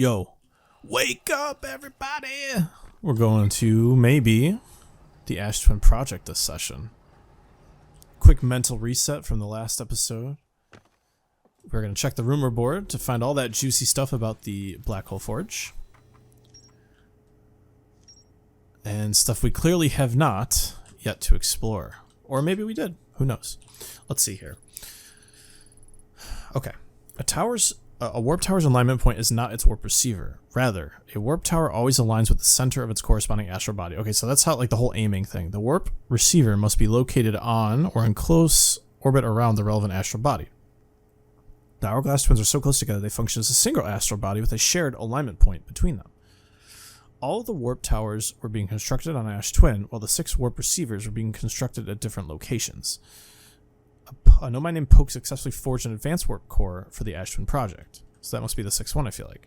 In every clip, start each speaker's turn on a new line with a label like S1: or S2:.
S1: Yo, wake up everybody! We're going to maybe the Ash Twin Project this session. Quick mental reset from the last episode. We're going to check the rumor board to find all that juicy stuff about the Black Hole Forge. And stuff we clearly have not yet to explore. Or maybe we did. Who knows? Let's see here. Okay. A warp tower's alignment point is not its warp receiver. Rather, a warp tower always aligns with the center of its corresponding astral body. Okay, so that's how, like, the whole aiming thing. The warp receiver must be located on or in close orbit around the relevant astral body. The hourglass twins are so close together they function as a single astral body with a shared alignment point between them. All of the warp towers were being constructed on Ash Twin, while the 6 warp receivers were being constructed at different locations. A nomad named Poke successfully forged an advanced warp core for the Ash Twin project. So that must be the 6th one, I feel like.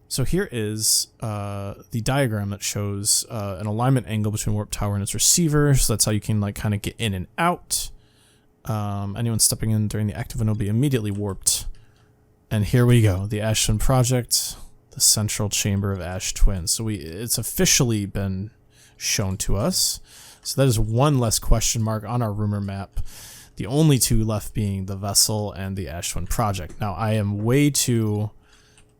S1: So here is the diagram that shows an alignment angle between warp tower and its receiver. So that's how you can, like, kind of get in and out. Anyone stepping in during the active window will be immediately warped. And here we go, the Ash Twin project, the central chamber of Ash Twin. So it's officially been shown to us. So that is one less question mark on our rumor map. The only 2 left being the vessel and the Ash Twin project. Now, I am way too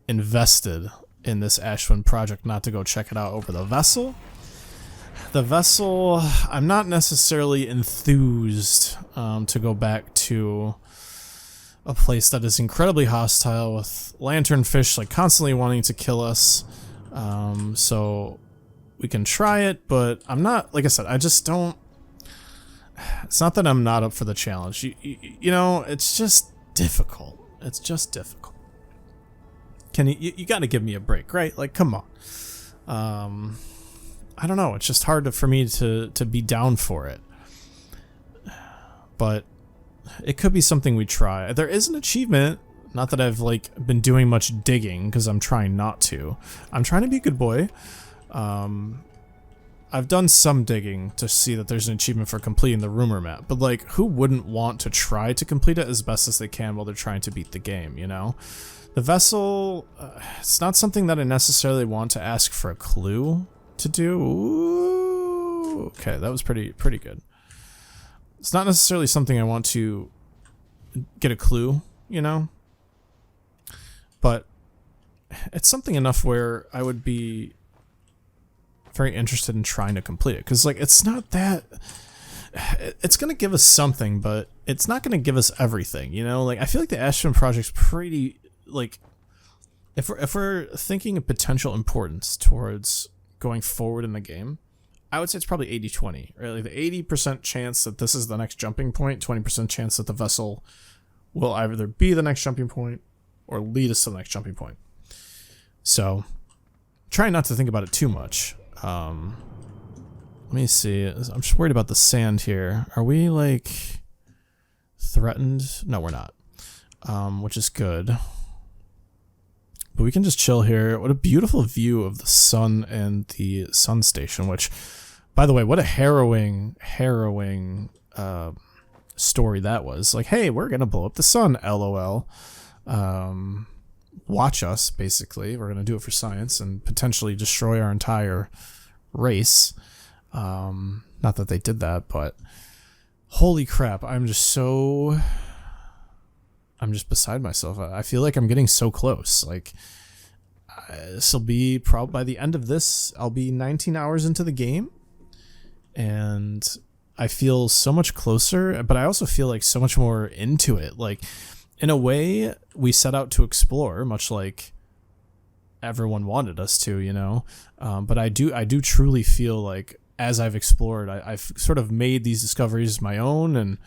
S1: invested in this Ash Twin project not to go check it out over the vessel. The vessel, I'm not necessarily enthused to go back to a place that is incredibly hostile with lanternfish, like, constantly wanting to kill us. So we can try it, but I'm not, like I said, I just don't. It's not that I'm not up for the challenge. You know, it's just difficult. It's just difficult. You got to give me a break, right? Like, come on. I don't know. It's just hard for me to be down for it. But it could be something we try. There is an achievement. Not that I've, like, been doing much digging, because I'm trying not to. I'm trying to be a good boy. I've done some digging to see that there's an achievement for completing the rumor map, but, like, who wouldn't want to try to complete it as best as they can while they're trying to beat the game, you know? The vessel, it's not something that I necessarily want to ask for a clue to do. Ooh, okay, that was pretty good. It's not necessarily something I want to get a clue, you know? But it's something enough where I would be very interested in trying to complete it, because, like, it's not that it's gonna give us something, but it's not gonna give us everything, you know? Like, I feel like the Ash Twin project's pretty, like, if we're thinking of potential importance towards going forward in the game, I would say it's probably 80-20, right? Like, the 80% chance that this is the next jumping point, 20% chance that the vessel will either be the next jumping point or lead us to the next jumping point. So try not to think about it too much. Let me see. I'm just worried about the sand here. Are we, like, threatened? No, we're not. Which is good. But we can just chill here. What a beautiful view of the sun and the sun station, which, by the way, what a harrowing story that was. Like, hey, we're gonna blow up the sun, LOL. Watch us, basically. We're gonna do it for science and potentially destroy our entire race. Not that they did that, but holy crap, I'm just beside myself. I feel like I'm getting so close. Like, this will be probably, by the end of this, I'll be 19 hours into the game, and I feel so much closer, but I also feel like so much more into it. Like, in a way, we set out to explore, much like everyone wanted us to, you know? But I do truly feel like, as I've explored, I've sort of made these discoveries my own, and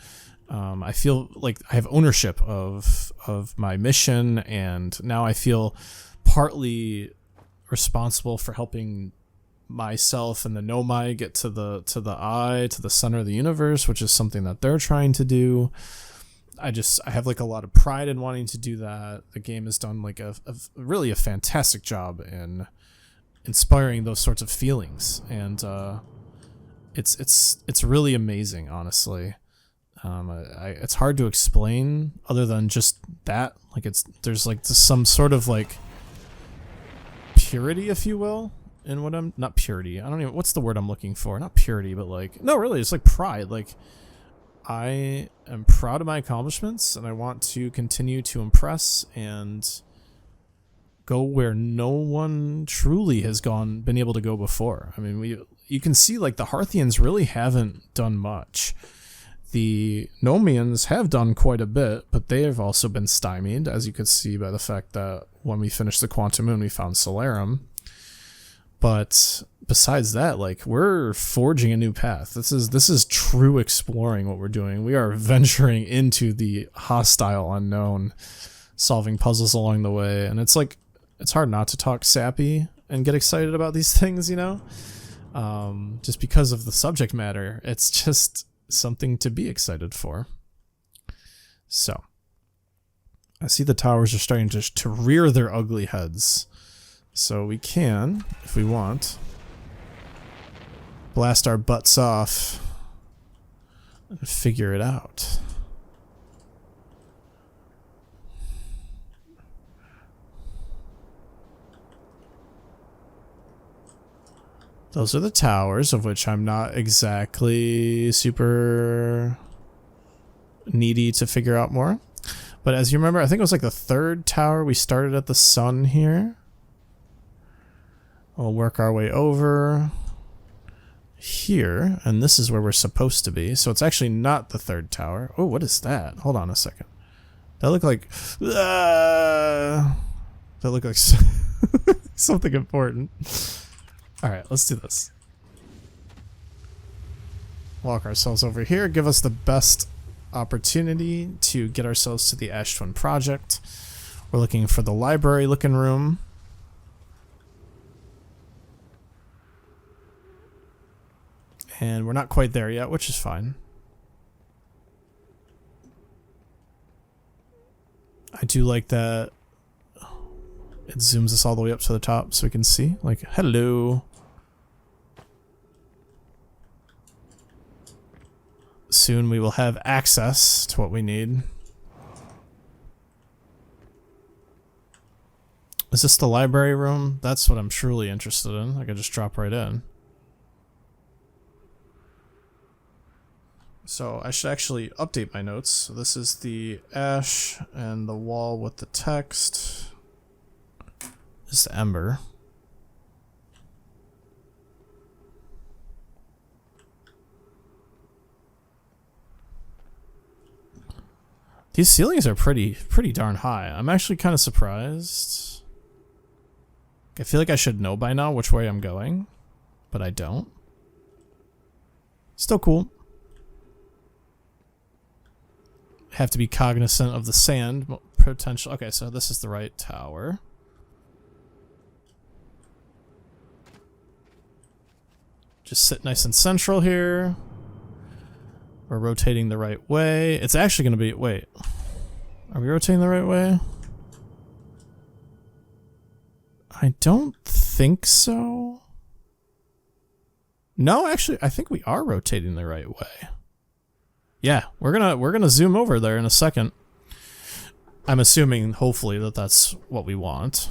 S1: I feel like I have ownership of my mission, and now I feel partly responsible for helping myself and the Nomai get to the center of the universe, which is something that they're trying to do. I have, like, a lot of pride in wanting to do that. The game has done, like, a really fantastic job in inspiring those sorts of feelings, and it's really amazing, honestly. It's hard to explain other than just that. Like, there's like some sort of, like, purity, if you will, in what I'm, not purity, I don't even, what's the word I'm looking for? Not purity, but like, no, really, it's like pride. Like, I am proud of my accomplishments, and I want to continue to impress and go where no one truly has been able to go before. I mean, you can see like the Hearthians really haven't done much. The Nomians have done quite a bit, but they have also been stymied, as you could see by the fact that when we finished the Quantum Moon, we found Solarum. But besides that, like, we're forging a new path. This is true exploring what we're doing. We are venturing into the hostile unknown, solving puzzles along the way, and it's like, it's hard not to talk sappy and get excited about these things, you know? Just because of the subject matter. It's just something to be excited for. So, I see the towers are starting to rear their ugly heads. So we can, if we want, blast our butts off and figure it out. Those are the towers, of which I'm not exactly super needy to figure out more. But as you remember, I think it was like the third tower. We started at the sun here. We'll work our way over here, and this is where we're supposed to be. So it's actually not the third tower. Oh, what is that? Hold on a second. That looked like... that looked like something important. Alright, let's do this. Walk ourselves over here. Give us the best opportunity to get ourselves to the Ash Twin Project. We're looking for the library looking room. And we're not quite there yet, which is fine. I do like that it zooms us all the way up to the top so we can see. Like, hello. Soon we will have access to what we need. Is this the library room? That's what I'm truly interested in. I could just drop right in. So I should actually update my notes. So this is the ash and the wall with the text. This is the ember. These ceilings are pretty darn high. I'm actually kind of surprised. I feel like I should know by now which way I'm going, but I don't. Still cool. Have to be cognizant of the sand potential. Okay, so this is the right tower. Just sit nice and central here. We're rotating the right way. It's actually going to be... Wait. Are we rotating the right way? I don't think so. No, actually, I think we are rotating the right way. Yeah, we're gonna zoom over there in a second. I'm assuming, hopefully, that that's what we want.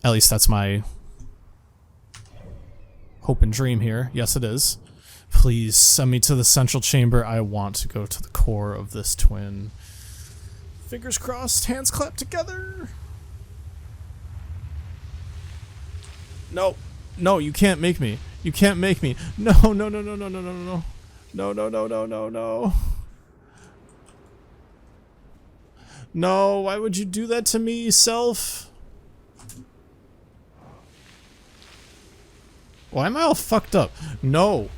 S1: At least that's my hope and dream here. Yes, it is. Please send me to the central chamber. I want to go to the core of this twin. Fingers crossed, hands clapped together. No, no, you can't make me. You can't make me. No, no, no, no, no, no, no, no, no. No, no, no, no, no, no. No, why would you do that to me, self? Why am I all fucked up? No.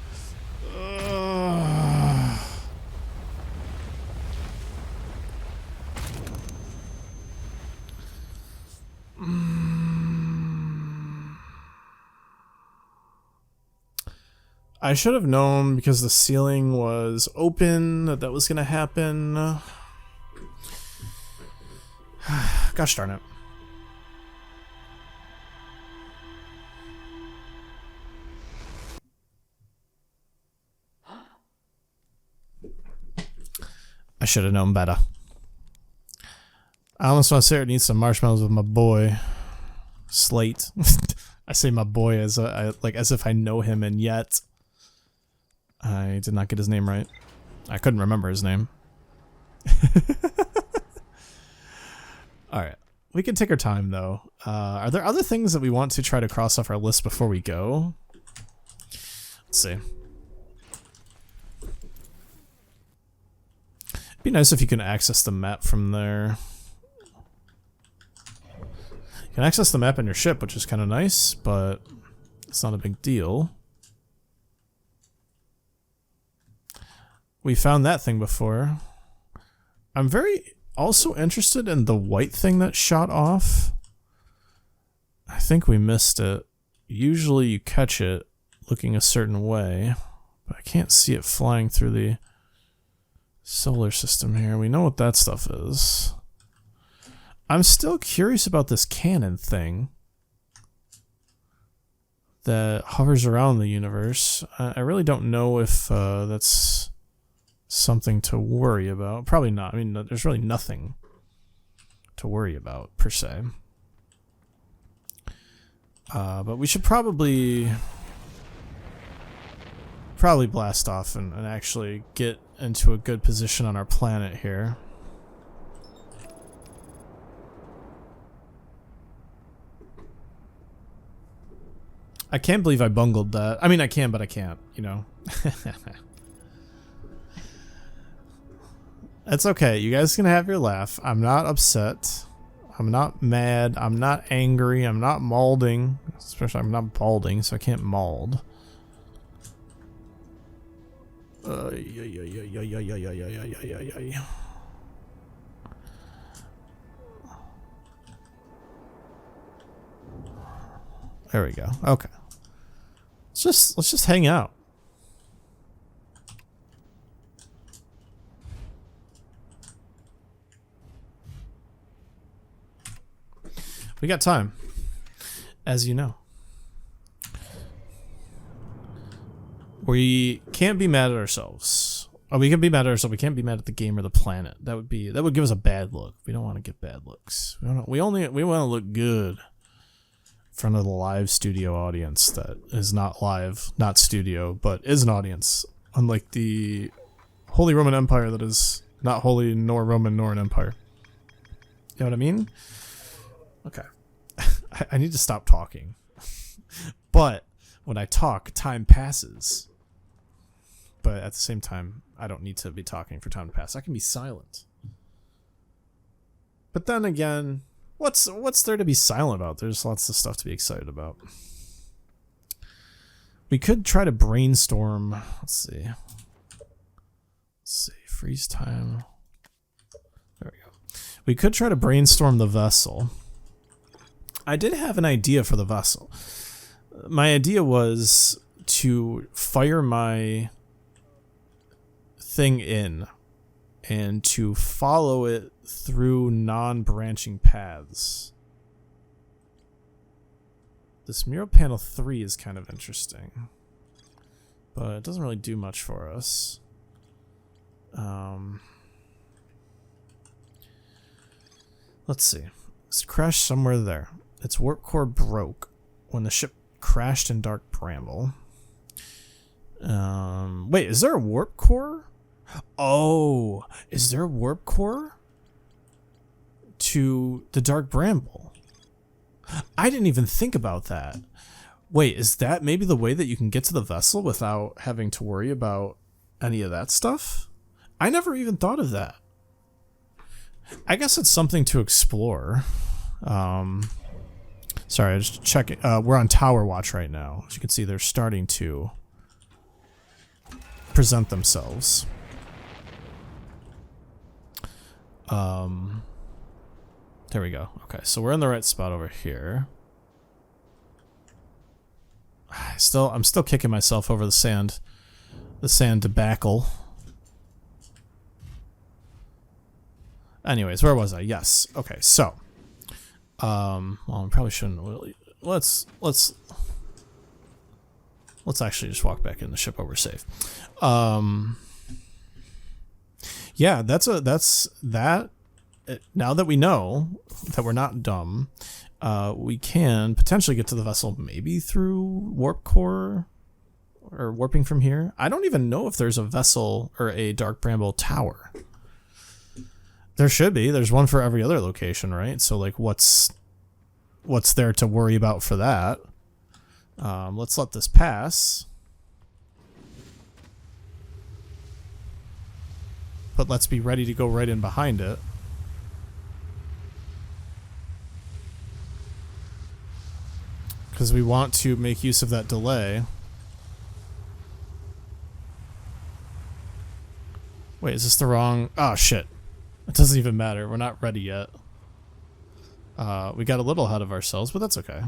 S1: I should have known because the ceiling was open that was going to happen. Gosh darn it. I should have known better. I almost want to sit here and eat some marshmallows with my boy, Slate. I say my boy as if I know him, and yet I did not get his name right. I couldn't remember his name. Alright. We can take our time, though. Are there other things that we want to try to cross off our list before we go? Let's see. It'd be nice if you can access the map from there. You can access the map in your ship, which is kind of nice, but it's not a big deal. We found that thing before. I'm very also interested in the white thing that shot off. I think we missed it. Usually you catch it looking a certain way, but I can't see it flying through the solar system here. We know what that stuff is. I'm still curious about this cannon thing that hovers around the universe. I really don't know if that's something to worry about. Probably not. I mean, there's really nothing to worry about, per se. But we should probably blast off and actually get into a good position on our planet here. I can't believe I bungled that. I mean, I can, but I can't, you know. It's okay. You guys can have your laugh. I'm not upset. I'm not mad. I'm not angry. I'm not maulding. Especially, I'm not balding, so I can't mauld. There we go. Okay. Let's just hang out. We got time, as you know. We can't be mad at ourselves. Oh, we can be mad at ourselves. We can't be mad at the game or the planet. That would give us a bad look. We don't want to get bad looks. We want to look good in front of the live studio audience that is not live, not studio, but is an audience. Unlike the Holy Roman Empire that is not holy nor Roman nor an empire. You know what I mean? Okay. I need to stop talking. But when I talk, time passes. But at the same time, I don't need to be talking for time to pass. I can be silent. But then again, what's there to be silent about? There's lots of stuff to be excited about. We could try to brainstorm. Let's see. Freeze time. There we go. We could try to brainstorm the vessel. I did have an idea for the vessel. My idea was to fire my thing in and to follow it through non-branching paths. This mural panel 3 is kind of interesting, but it doesn't really do much for us. Let's see. Let's crash somewhere there. Its warp core broke when the ship crashed in Dark Bramble. Wait, is there a warp core? Oh, is there a warp core to the Dark Bramble? I didn't even think about that. Wait, is that maybe the way that you can get to the vessel without having to worry about any of that stuff? I never even thought of that. I guess it's something to explore. Sorry, I just checking. We're on Tower Watch right now. As you can see, they're starting to present themselves. There we go. Okay, so we're in the right spot over here. I'm still kicking myself over the sand debacle. Anyways, where was I? Yes. Okay, so well, I probably shouldn't really. Let's actually just walk back in the ship over safe. Yeah, that's that. Now that we know that we're not dumb, we can potentially get to the vessel maybe through warp core or warping from here. I don't even know if there's a vessel or a Dark Bramble tower. There should be. There's one for every other location, right? So like, what's there to worry about for that? Let's let this pass. But let's be ready to go right in behind it. Because we want to make use of that delay. Wait, is this the wrong... Oh, shit. It doesn't even matter. We're not ready yet. We got a little ahead of ourselves, but that's okay.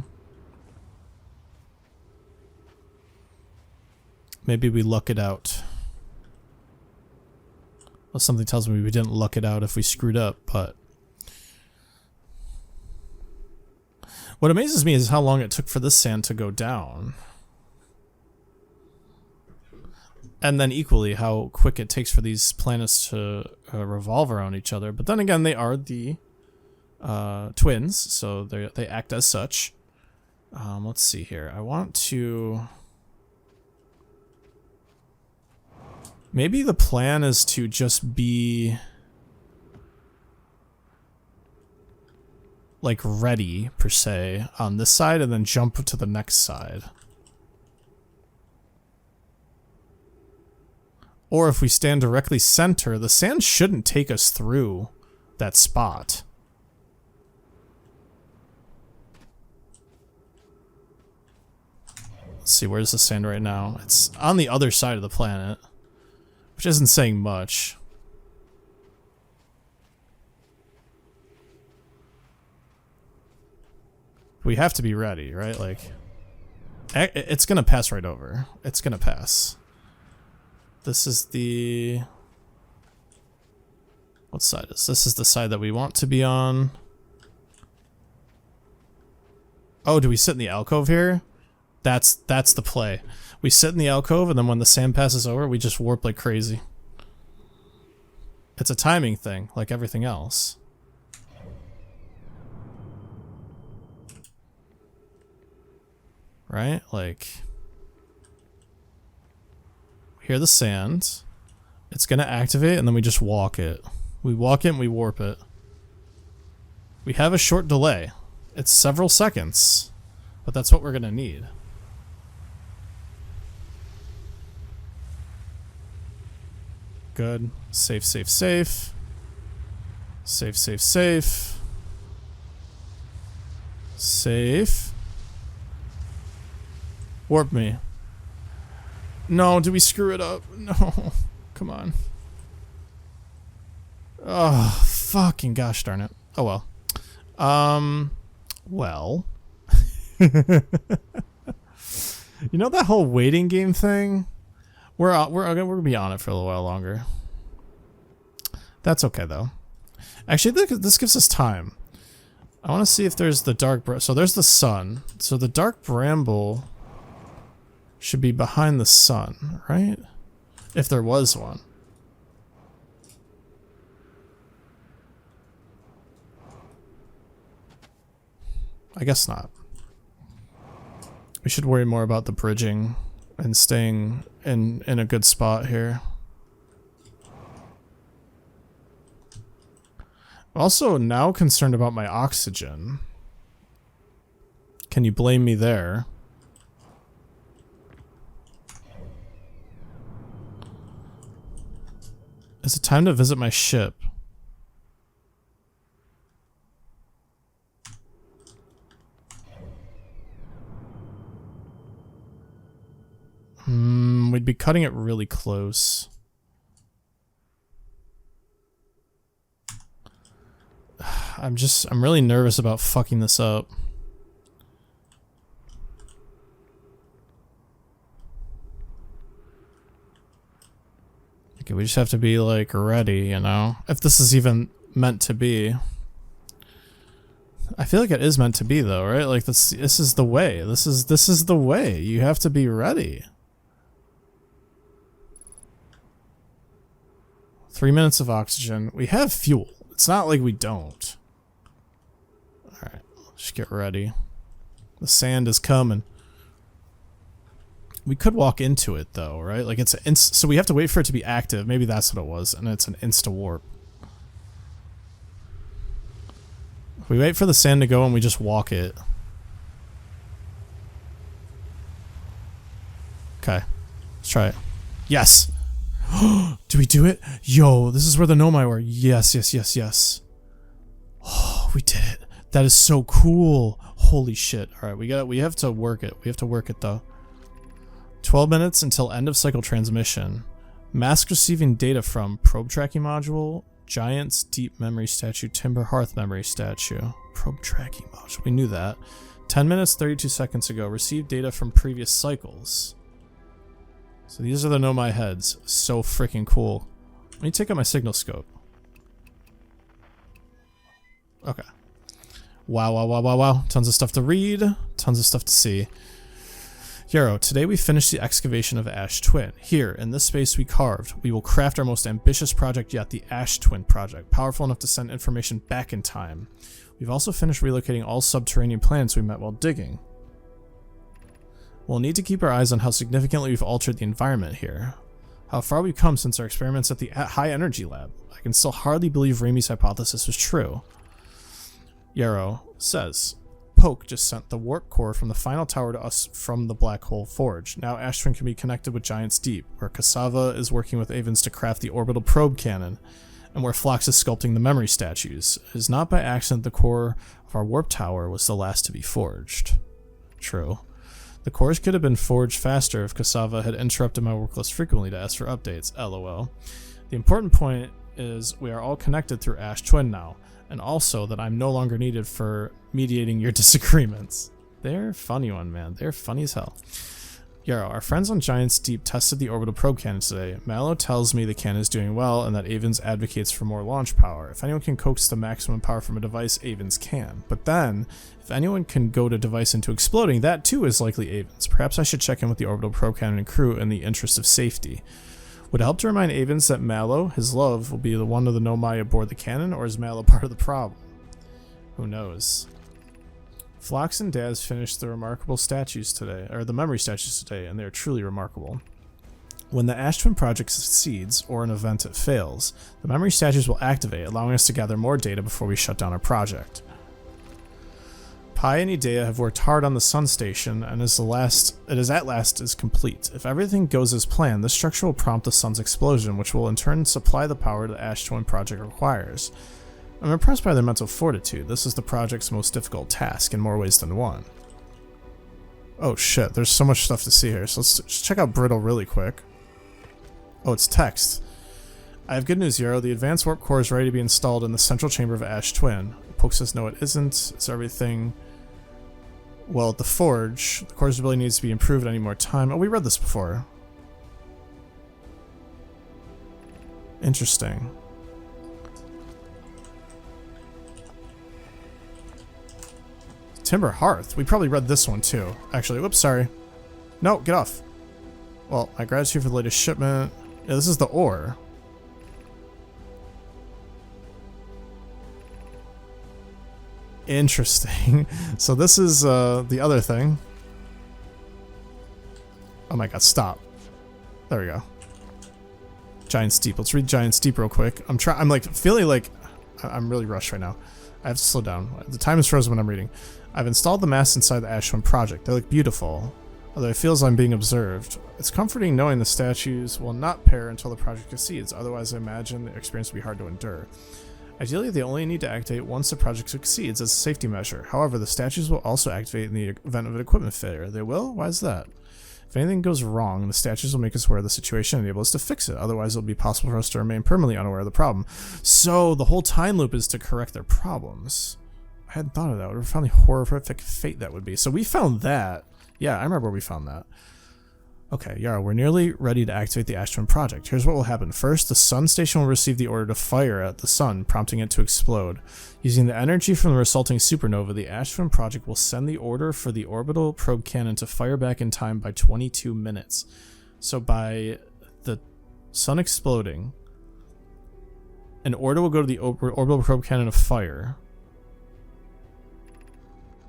S1: Maybe we luck it out. Well, something tells me we didn't luck it out if we screwed up, but... What amazes me is how long it took for this sand to go down. And then equally, how quick it takes for these planets to revolve around each other. But then again, they are the twins, so they act as such. Let's see here. I want to... Maybe the plan is to just be... like ready, per se, on this side and then jump to the next side. Or if we stand directly center, the sand shouldn't take us through that spot. Let's see, where's the sand right now? It's on the other side of the planet, which isn't saying much. We have to be ready, right? Like, it's gonna pass right over. It's gonna pass. This is the... What side is this? This is the side that we want to be on. Oh, do we sit in the alcove here? That's the play. We sit in the alcove, and then when the sand passes over, we just warp like crazy. It's a timing thing, like everything else. Right? Like, we hear the sand, it's gonna activate, and then we just walk it. We walk it and we warp it. We have a short delay. It's several seconds, but that's what we're gonna need. Good. Safe, safe, safe. Safe, safe, safe. Safe. Warp me. No, did we screw it up? No. Come on. Oh, fucking gosh darn it. Oh well. Well. You know that whole waiting game thing? We're gonna be on it for a little while longer. That's okay though. Actually, this gives us time. I want to see if there's the so there's the sun. So the Dark Bramble should be behind the sun, right? If there was one. I guess not. We should worry more about the bridging and staying in a good spot here. I'm also now concerned about my oxygen. Can you blame me there? Is it time to visit my ship? We'd be cutting it really close. I'm really nervous about fucking this up. Okay, we just have to be like ready, you know? If this is even meant to be. I feel like it is meant to be though, right? Like this is the way. This is the way. You have to be ready. 3 minutes of oxygen. We have fuel. It's not like we don't. Alright, just get ready. The sand is coming. We could walk into it though, right? Like it's so we have to wait for it to be active. Maybe that's what it was, and it's an insta warp. If we wait for the sand to go and we just walk it. Okay, let's try it. Yes. Do we do it? Yo, this is where the Nomai were. Yes, yes, yes, yes. Oh, we did it. That is so cool. Holy shit. All right, we have to work it. We have to work it though. 12 minutes until end of cycle transmission. Mask receiving data from probe tracking module, Giant's deep memory statue, Timber Hearth memory statue. Probe tracking module. We knew that. 10 minutes, 32 seconds ago. Received data from previous cycles. So these are the Nomai heads. So freaking cool. Let me take out my signal scope. Okay. Wow, wow, wow, wow, wow. Tons of stuff to read. Tons of stuff to see. Yarrow, today we finished the excavation of Ash Twin. Here, in this space we carved, we will craft our most ambitious project yet, the Ash Twin project, powerful enough to send information back in time. We've also finished relocating all subterranean planets we met while digging. We'll need to keep our eyes on how significantly we've altered the environment here. How far we've come since our experiments at the High Energy Lab. I can still hardly believe Raimi's hypothesis was true. Yarrow says, Poke just sent the warp core from the final tower to us from the Black Hole Forge. Now Ash Twin can be connected with Giant's Deep, where Cassava is working with Avens to craft the orbital probe cannon, and where Phlox is sculpting the memory statues. It is not by accident the core of our warp tower was the last to be forged. True. The cores could have been forged faster if Cassava had interrupted my work less frequently to ask for updates, lol. The important point is we are all connected through Ash Twin now, and also that I'm no longer needed for mediating your disagreements. They're funny one, man. They're funny as hell. Yarrow, our friends on Giant's Deep tested the orbital probe cannon today. Mallow tells me the cannon is doing well and that Avens advocates for more launch power. If anyone can coax the maximum power from a device, Avens can. But then, if anyone can goad a device into exploding, that too is likely Avens. Perhaps I should check in with the orbital probe cannon and crew in the interest of safety. Would it help to remind Avens that Mallow, his love, will be the one of the Nomai aboard the cannon, or is Mallow part of the problem? Who knows? Phlox and Daz finished the remarkable statues today, or the memory statues today, and they are truly remarkable. When the Ash Twin project succeeds, or an event it fails, the memory statues will activate, allowing us to gather more data before we shut down our project. Pi and Idea have worked hard on the Sun Station, and it is at last complete. If everything goes as planned, this structure will prompt the Sun's explosion, which will in turn supply the power the Ash Twin project requires. I'm impressed by their mental fortitude. This is the project's most difficult task, in more ways than one. Oh shit, there's so much stuff to see here, so let's just check out Brittle really quick. Oh, it's text. I have good news, Yarrow. The advanced warp core is ready to be installed in the central chamber of Ash Twin. Poke says no it isn't. It's everything... Well, at the Forge, the core's ability needs to be improved at any more time. Oh, we read this before. Interesting. Timber Hearth. We probably read this one too. Actually, whoops, sorry. No, get off. Well, my gratitude for the latest shipment. Yeah, this is the ore. Interesting. So this is the other thing. Oh my god, stop. There we go. Giant's Deep. Let's read Giant's Deep real quick. I'm like feeling like I'm really rushed right now. I have to slow down. The time is frozen when I'm reading. I've installed the masts inside the Ash Twin project. They look beautiful, although it feels I'm being observed. It's comforting knowing the statues will not pair until the project succeeds, otherwise I imagine the experience will be hard to endure. Ideally, they only need to activate once the project succeeds as a safety measure. However, the statues will also activate in the event of an equipment failure. They will? Why is that? If anything goes wrong, the statues will make us aware of the situation and enable us to fix it. Otherwise, it will be possible for us to remain permanently unaware of the problem. So, the whole time loop is to correct their problems. I hadn't thought of that. What a profoundly horrific fate that would be. So we found that. Yeah, I remember where we found that. Okay, Yarrow, we're nearly ready to activate the Ash Twin project. Here's what will happen. First, the Sun Station will receive the order to fire at the Sun, prompting it to explode. Using the energy from the resulting supernova, the Ash Twin project will send the order for the orbital probe cannon to fire back in time by 22 minutes. So by the Sun exploding, An order will go to the orbital probe cannon of fire.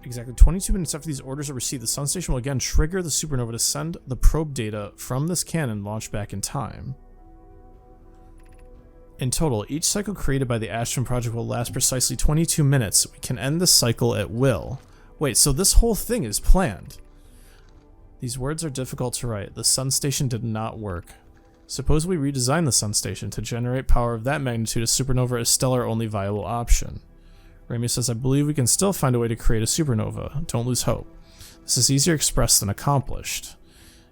S1: Exactly 22 minutes after these orders are received, the sun station will again trigger the supernova to send the probe data from this cannon launched back in time. In total, each cycle created by the Ashton project will last precisely 22 minutes. We can end the cycle at will. Wait, so this whole thing is planned. These words are difficult to write. The sun station did not work. Suppose we redesign the sun station to generate power of that magnitude. A supernova is still our only viable option. Rami says, I believe we can still find a way to create a supernova. Don't lose hope. This is easier expressed than accomplished.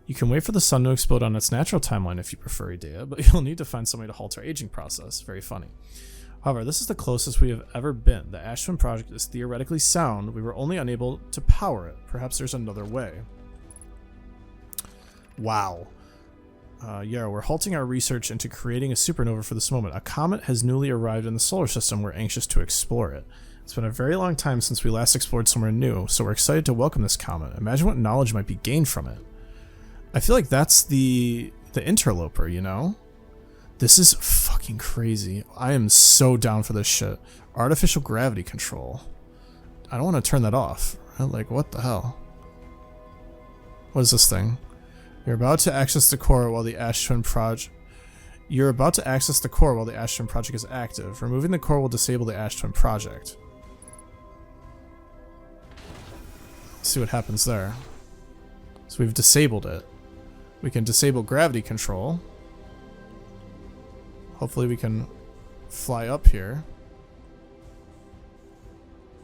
S1: You can wait for the sun to explode on its natural timeline if you prefer, Idea, but you'll need to find some way to halt our aging process. Very funny. However, this is the closest we have ever been. The Ashton project is theoretically sound. We were only unable to power it. Perhaps there's another way. Wow. Yeah, we're halting our research into creating a supernova for this moment. A comet has newly arrived in the solar system. We're anxious to explore it. It's been a very long time since we last explored somewhere new, so we're excited to welcome this comet. Imagine what knowledge might be gained from it. I feel like that's the interloper, you know? This is fucking crazy. I am so down for this shit. Artificial gravity control. I don't want to turn that off. Like, what the hell? What is this thing? You're about to access the core while the Ashton project... You're about to access the core while the Ashton project is active. Removing the core will disable the Ashton project. Let's see what happens there. So we've disabled it. We can disable gravity control. Hopefully we can fly up here.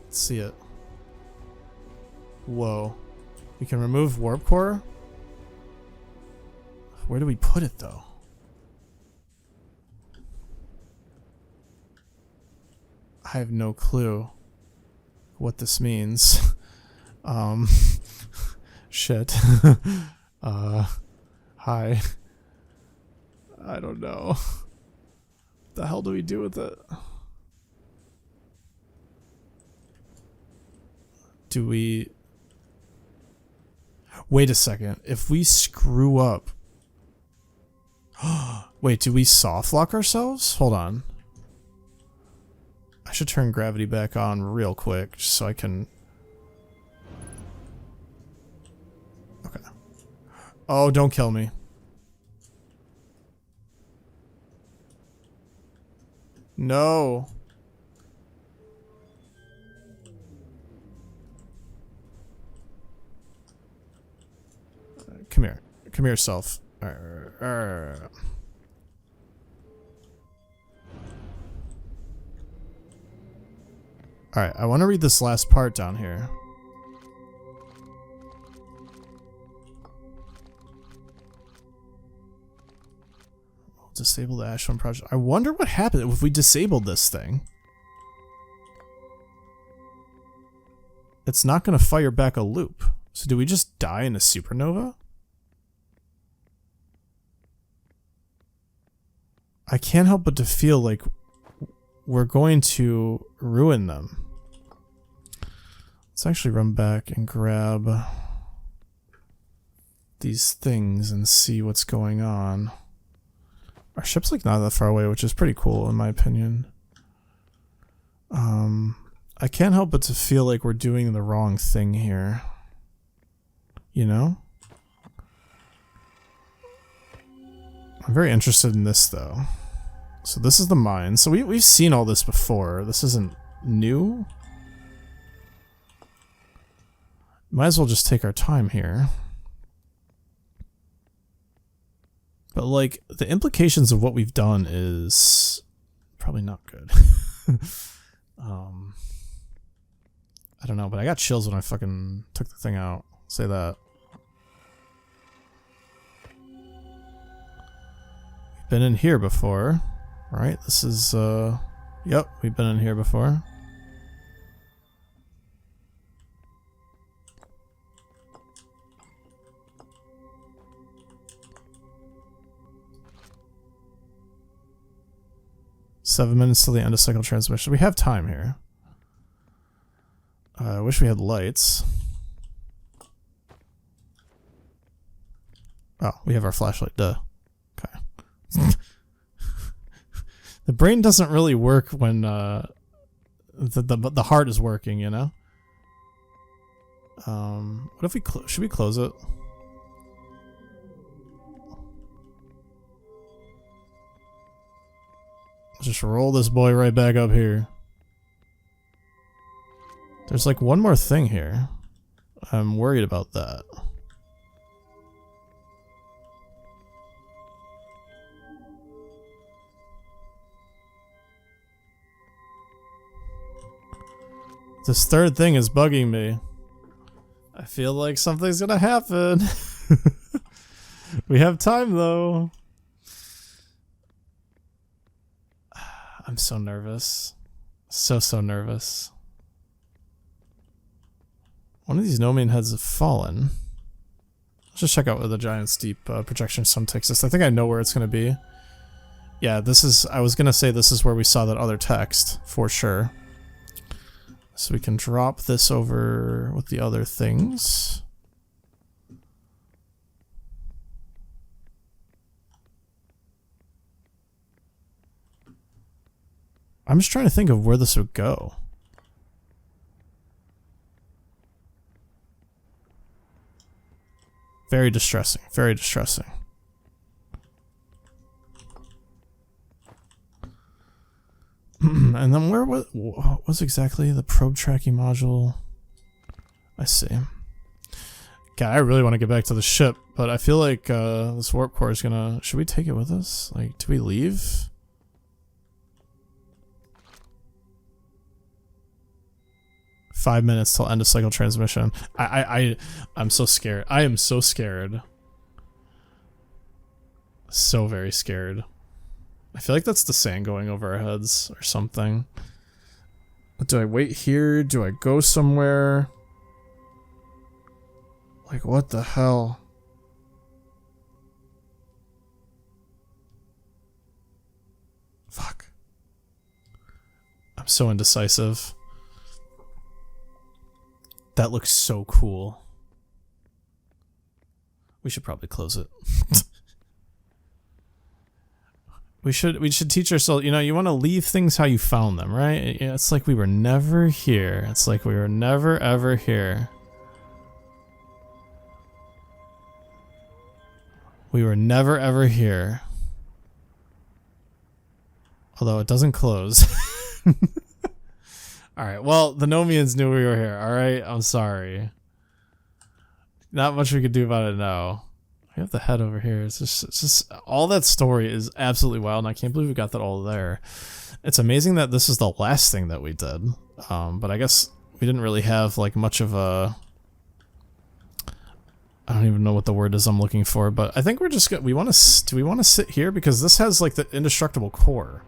S1: Let's see it. Whoa. We can remove warp core. Where do we put it though? I have no clue what this means. Shit. Hi. I don't know. What the hell do we do with it? Do we... Wait a second. If we screw up... Wait, do we soft lock ourselves? Hold on. I should turn gravity back on real quick just so I can... Okay. Oh, don't kill me. No. Come here. Come here, self. Alright, I want to read this last part down here. We'll disable the Ashton project. I wonder what happened if we disabled this thing. It's not going to fire back a loop. So do we just die in a supernova? I can't help but to feel like we're going to ruin them. Let's actually run back and grab these things and see what's going on. Our ship's like not that far away, which is pretty cool in my opinion. I can't help but to feel like we're doing the wrong thing here. You know? I'm very interested in this though. So this is the mine. So we've seen all this before. This isn't new. Might as well just take our time here. But like, the implications of what we've done is probably not good. I don't know, but I got chills when I fucking took the thing out. Say that. We've been in here before. Right, this is, yep, we've been in here before. Seven minutes till the end of cycle transmission. We have time here. I wish we had lights. Oh, we have our flashlight, duh. Okay. The brain doesn't really work when the heart is working, you know? What if we should we close it? Let's just roll this boy right back up here. There's like one more thing here. I'm worried about that. This third thing is bugging me. I feel like something's gonna happen. We have time though. I'm so nervous. So nervous. One of these Nomian heads have fallen. Let's just check out where the giant steep projection sun takes us. I think I know where it's gonna be. Yeah, this is, I was gonna say this is where we saw that other text, for sure. So we can drop this over with the other things. I'm just trying to think of where this would go. Very distressing, very distressing. And then what was exactly the probe tracking module? I see. God, I really want to get back to the ship, but I feel like this warp core is gonna... Should we take it with us? Like, do we leave? Five minutes till end of cycle transmission. I'm so scared. I am so scared. So very scared. I feel like that's the sand going over our heads or something. Do I wait here? Do I go somewhere? Like, what the hell? Fuck. I'm so indecisive. That looks so cool. We should probably close it. We should teach ourselves, you know, you want to leave things how you found them, right? It's like we were never here. It's like we were never ever here. We were never ever here. Although it doesn't close. Alright, well, the Nomians knew we were here, alright? I'm sorry. Not much we could do about it now. We have the head over here. It's just all that story is absolutely wild, and I can't believe we got that all there. It's amazing that this is the last thing that we did. But I guess we didn't really have like much of a... I don't even know what the word is I'm looking for, but I think we're just do we want to sit here? Because this has like the indestructible core,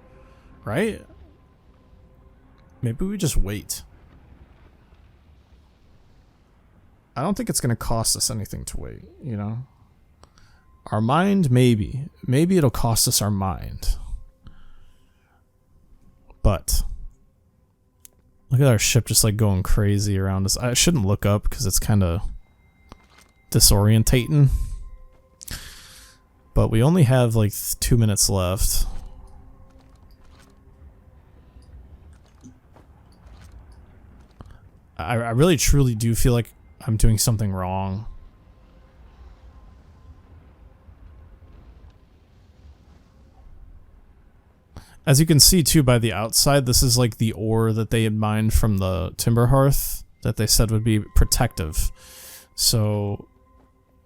S1: right? Maybe we just wait. I don't think it's going to cost us anything to wait, you know? Our mind, maybe. Maybe it'll cost us our mind. But look at our ship just like going crazy around us. I shouldn't look up because it's kind of disorientating. But we only have like 2 minutes left. I really truly do feel like I'm doing something wrong. As you can see too by the outside, this is like the ore that they had mined from the timber hearth that they said would be protective. So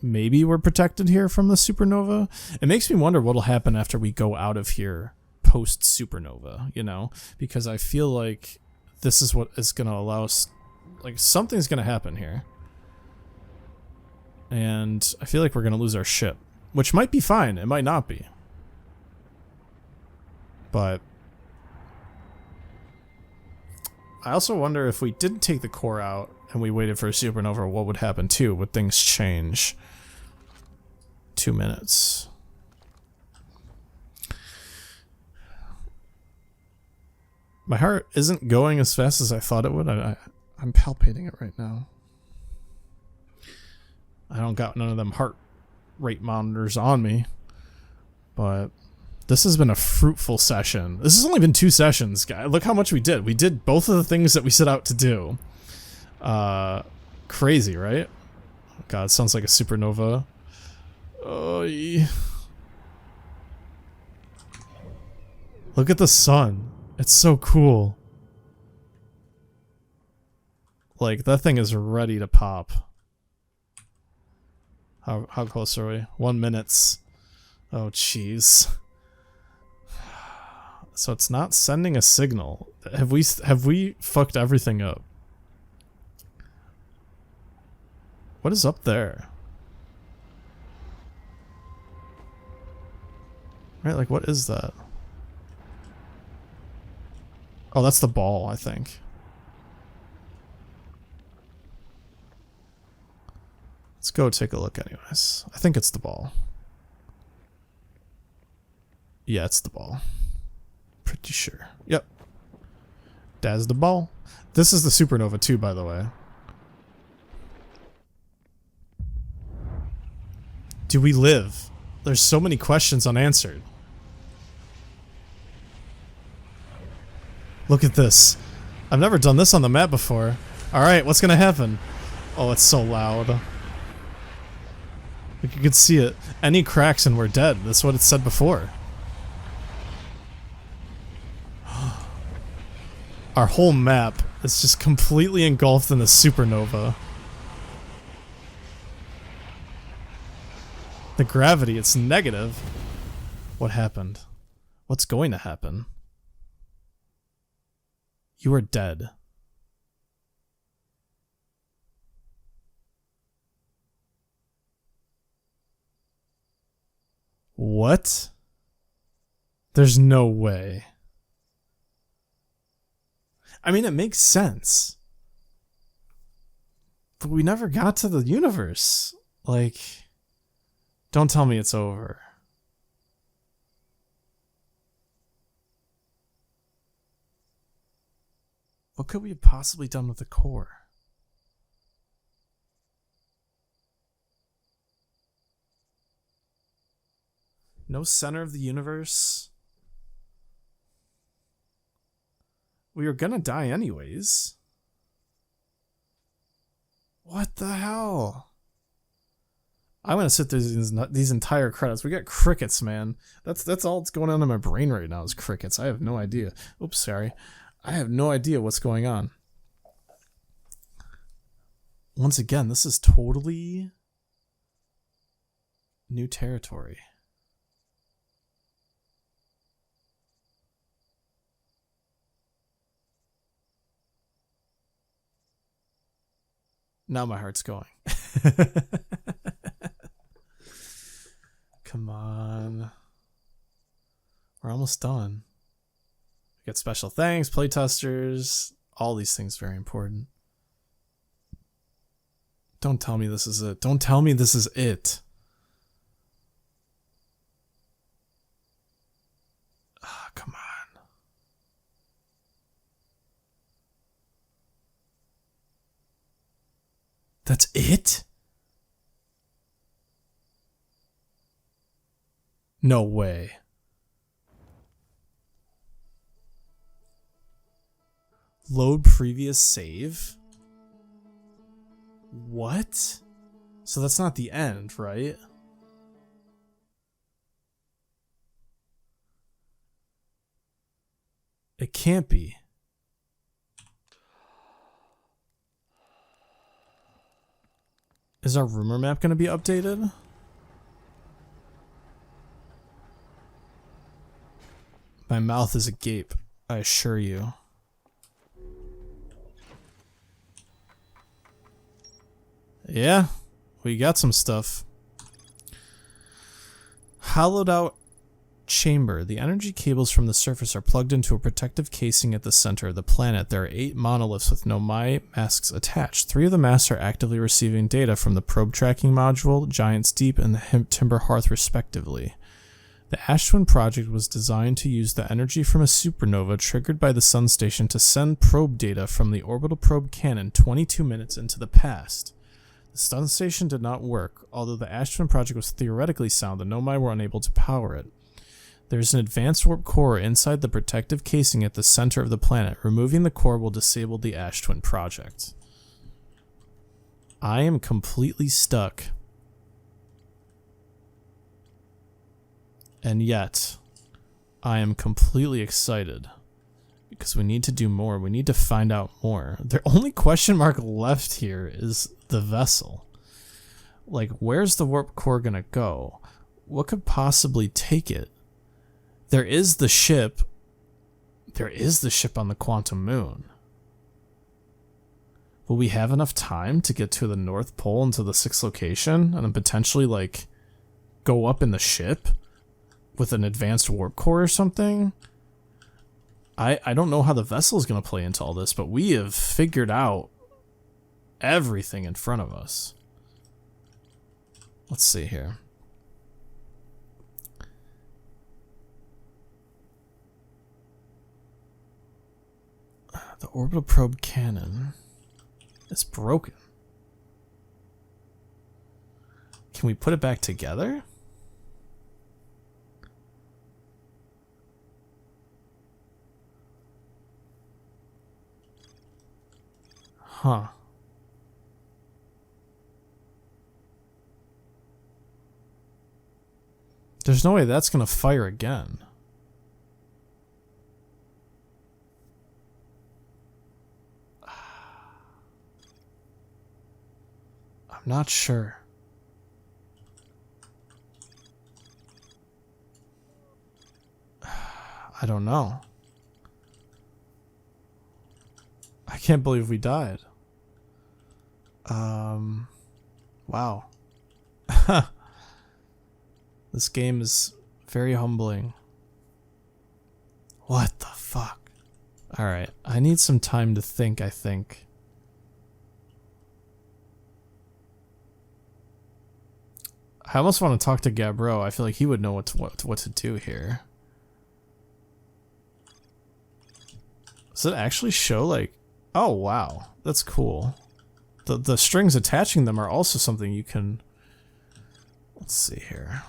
S1: maybe we're protected here from the supernova. It makes me wonder what'll happen after we go out of here post supernova, you know? Because I feel like this is what is going to allow us, like something's going to happen here. And I feel like we're going to lose our ship, which might be fine. It might not be. But I also wonder if we didn't take the core out and we waited for a supernova, what would happen too? Would things change? 2 minutes. My heart isn't going as fast as I thought it would. I'm palpating it right now. I don't got none of them heart rate monitors on me, but This has been a fruitful session. This has only been 2 sessions, guys. Look how much we did. We did both of the things that we set out to do. Crazy, right? God, it sounds like a supernova. Oh, yeah. Look at the sun. It's so cool. Like, that thing is ready to pop. How close are we? 1 minute. Oh, jeez. So it's not sending a signal. Have we fucked everything up? What is up there? Right, like what is that? Oh, that's the ball, I think. Let's go take a look anyways. I think it's the ball. Yeah, it's the ball. Pretty sure. Yep. That's the ball. This is the supernova too, by the way. Do we live? There's so many questions unanswered. Look at this. I've never done this on the map before. Alright, what's gonna happen? Oh, it's so loud. Like you could see it. Any cracks and we're dead. That's what it said before. Our whole map is just completely engulfed in the supernova. The gravity, it's negative. What happened? What's going to happen? You are dead. What? There's no way. I mean, it makes sense. But we never got to the universe. Like, don't tell me it's over. What could we have possibly done with the core? No center of the universe. We were gonna die anyways. What the hell? I'm gonna sit through these entire credits. We got crickets, man. That's all that's going on in my brain right now is crickets. I have no idea. Oops, sorry. I have no idea what's going on. Once again, this is totally new territory. Now my heart's going. Come on. We're almost done. We got special thanks, playtesters, all these things very important. Don't tell me this is it. Don't tell me this is it. Ah, come on. That's it? No way. Load previous save? What? So that's not the end, right? It can't be. Is our rumor map going to be updated? My mouth is agape, I assure you. Yeah, we got some stuff. Hollowed out chamber. The energy cables from the surface are plugged into a protective casing at the center of the planet. There are 8 monoliths with Nomai masks attached. 3 of the masks are actively receiving data from the probe tracking module, Giant's Deep, and the Timber Hearth respectively. The Ash Twin project was designed to use the energy from a supernova triggered by the sun station to send probe data from the orbital probe cannon 22 minutes into the past. The sun station did not work. Although the Ash Twin project was theoretically sound, the Nomai were unable to power it. There's an advanced warp core inside the protective casing at the center of the planet. Removing the core will disable the Ash Twin project. I am completely stuck. And yet, I am completely excited. Because we need to do more. We need to find out more. The only question mark left here is the vessel. Like, where's the warp core gonna go? What could possibly take it? There is the ship. There is the ship on the Quantum Moon. Will we have enough time to get to the North Pole and to the 6th location? And then potentially, like, go up in the ship with an advanced warp core or something? I don't know how the vessel is going to play into all this, but we have figured out everything in front of us. Let's see here. The orbital probe cannon is broken. Can we put it back together? Huh. There's no way that's gonna fire again. I'm not sure. I don't know. I can't believe we died. Wow. This game is very humbling. What the fuck? Alright, I need some time to think, I think. I almost want to talk to Gabbro. I feel like he would know what to do here. Does it actually show, like... Oh, wow. That's cool. The strings attaching them are also something you can... Let's see here.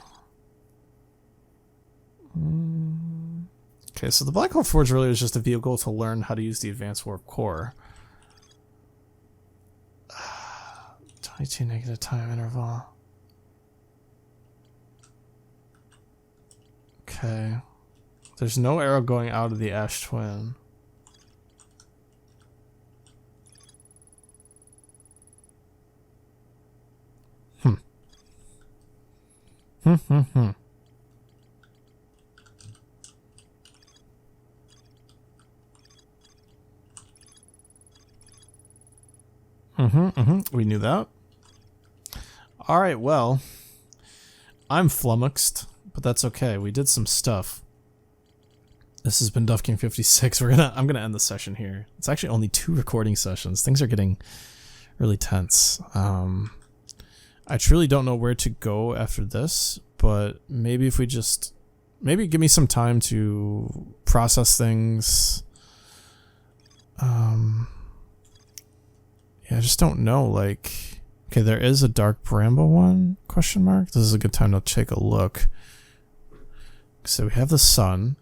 S1: Okay, so the Black Hole Forge really is just a vehicle to learn how to use the Advanced Warp Core. 22 negative time interval. Okay. There's no arrow going out of the Ash Twin. We knew that. Alright, well. I'm flummoxed, but that's okay. We did some stuff. This has been Duff King 56. I'm gonna end the session here. It's actually only 2 recording sessions. Things are getting really tense. I truly don't know where to go after this, but maybe if we just... Maybe give me some time to process things. Yeah, I just don't know, like... Okay, there is a Dark Bramble one, question mark. This is a good time to take a look. So we have the sun.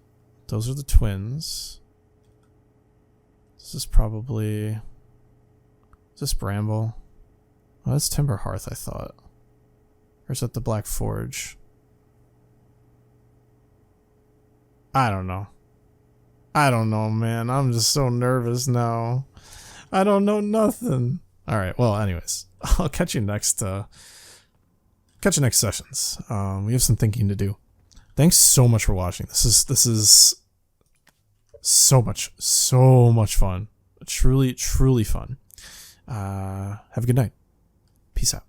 S1: Those are the twins. This is probably... Is this Bramble? Oh, that's Timber Hearth, I thought. Or is that the Black Forge? I don't know. I don't know, man. I'm just so nervous now. I don't know nothing. Alright, well, anyways. I'll catch you next sessions. We have some thinking to do. Thanks so much for watching. This is so much fun. Truly, truly fun. Have a good night. Peace out.